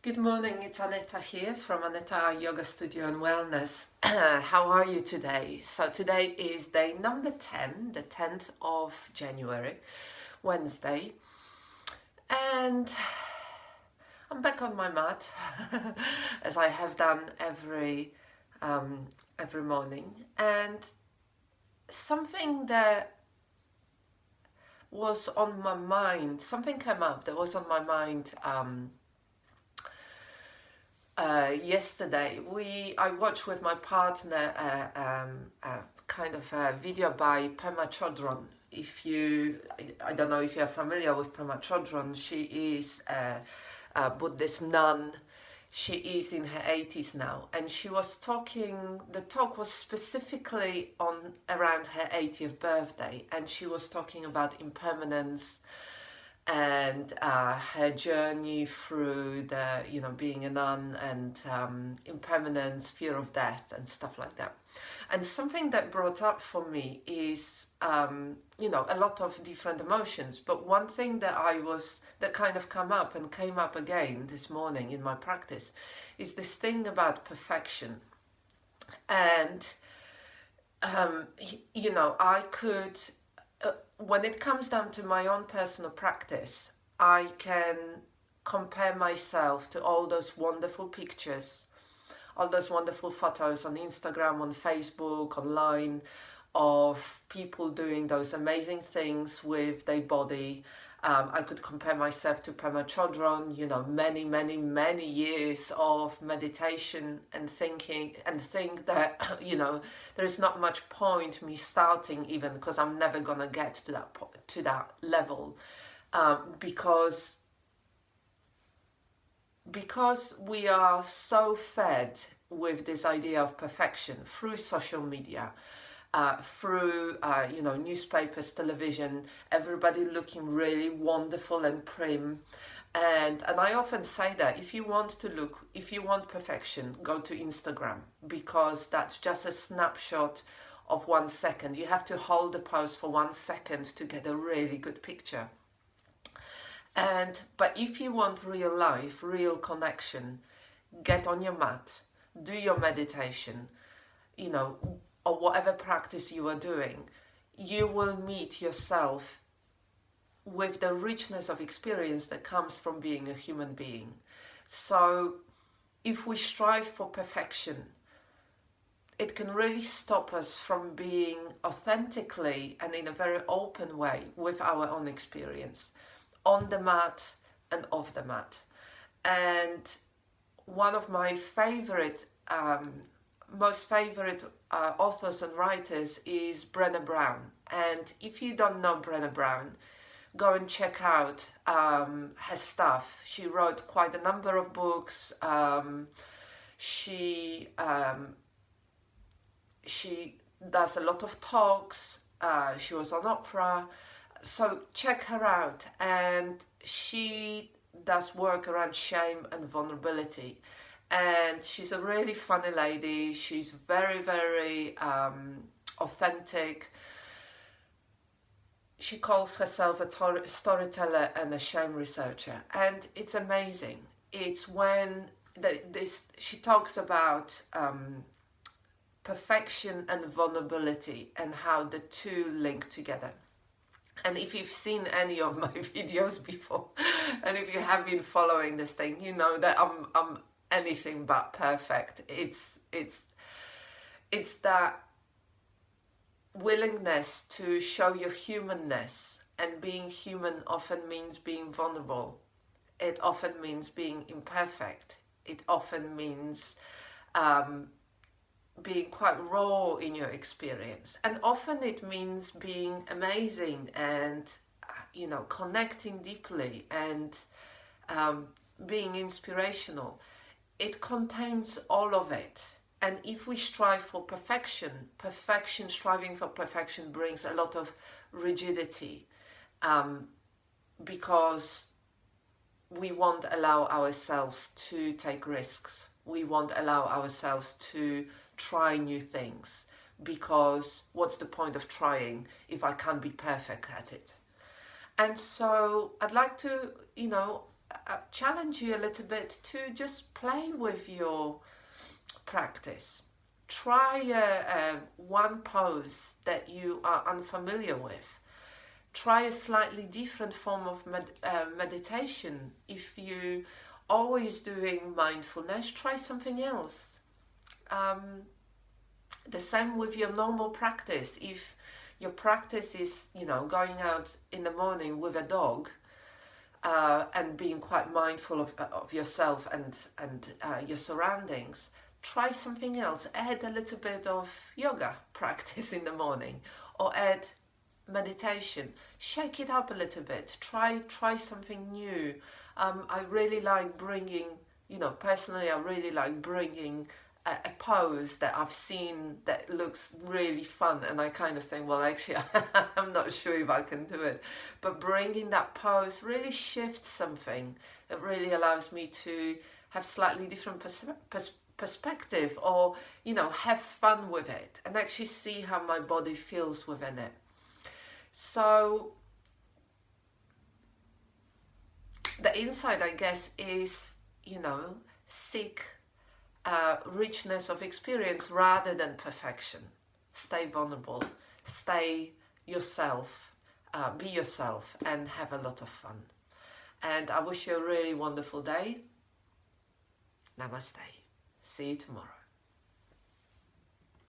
Good morning, it's Aneta here from Aneta Yoga Studio and Wellness. How are you today? So today is day number 10, the 10th of January, Wednesday. And I'm back on my mat, as I have done every morning. And something that was on my mind, something came up that was on my mind yesterday. I watched with my partner a kind of a video by Pema Chodron. I don't know if you're familiar with Pema Chodron. She is a Buddhist nun. She is in her 80s now, and she was talking. The talk was specifically around her 80th birthday, and she was talking about impermanence and her journey through being a nun and impermanence, fear of death and stuff like that. And something that brought up for me is a lot of different emotions, but one thing that kind of came up again this morning in my practice is this thing about perfection. And I could, when it comes down to my own personal practice, I can compare myself to all those wonderful pictures, all those wonderful photos on Instagram, on Facebook, online, of people doing those amazing things with their body. I could compare myself to Pema Chodron, many years of meditation and thinking, and think that, there is not much point me starting even, because I'm never going to get to that level, because we are so fed with this idea of perfection through social media, through newspapers, television, everybody looking really wonderful and prim. And I often say that if you want perfection, go to Instagram, because that's just a snapshot of 1 second. You have to hold the pose for 1 second to get a really good picture. But if you want real life, real connection, get on your mat, do your meditation, or whatever practice you are doing. You will meet yourself with the richness of experience that comes from being a human being. So if we strive for perfection, it can really stop us from being authentically and in a very open way with our own experience, on the mat and off the mat. And one of my most favorite authors and writers is Brené Brown. And if you don't know Brené Brown, go and check out her stuff. She wrote quite a number of books. She does a lot of talks. She was on Oprah. So check her out. And she does work around shame and vulnerability. And she's a really funny lady. She's very, very authentic. She calls herself a storyteller and a shame researcher, and it's amazing. It's when she talks about perfection and vulnerability and how the two link together. And if you've seen any of my videos before, and if you have been following this thing, you know that I'm anything but perfect. It's that willingness to show your humanness, and being human often means being vulnerable. It often means being imperfect. It often means being quite raw in your experience, and often it means being amazing and connecting deeply and being inspirational. It contains all of it. And if we strive for striving for perfection brings a lot of rigidity, because we won't allow ourselves to take risks. We won't allow ourselves to try new things, because what's the point of trying if I can't be perfect at it? And so I'd like to, challenge you a little bit to just play with your practice. Try one pose that you are unfamiliar with. Try a slightly different form of meditation. If you always doing mindfulness, try something else. The same with your normal practice. If your practice is, going out in the morning with a dog, and being quite mindful of yourself and your surroundings, try something else. Add a little bit of yoga practice in the morning, or add meditation. Shake it up a little bit. Try something new. I really like bringing, personally, I really like bringing a pose that I've seen that looks really fun, and I kind of think, well, actually, I'm not sure if I can do it. But bringing that pose really shifts something. It really allows me to have slightly different perspective, or, have fun with it and actually see how my body feels within it. So the insight, I guess, is, seek richness of experience rather than perfection. Stay vulnerable, stay yourself, be yourself, and have a lot of fun. And I wish you a really wonderful day. Namaste. See you tomorrow.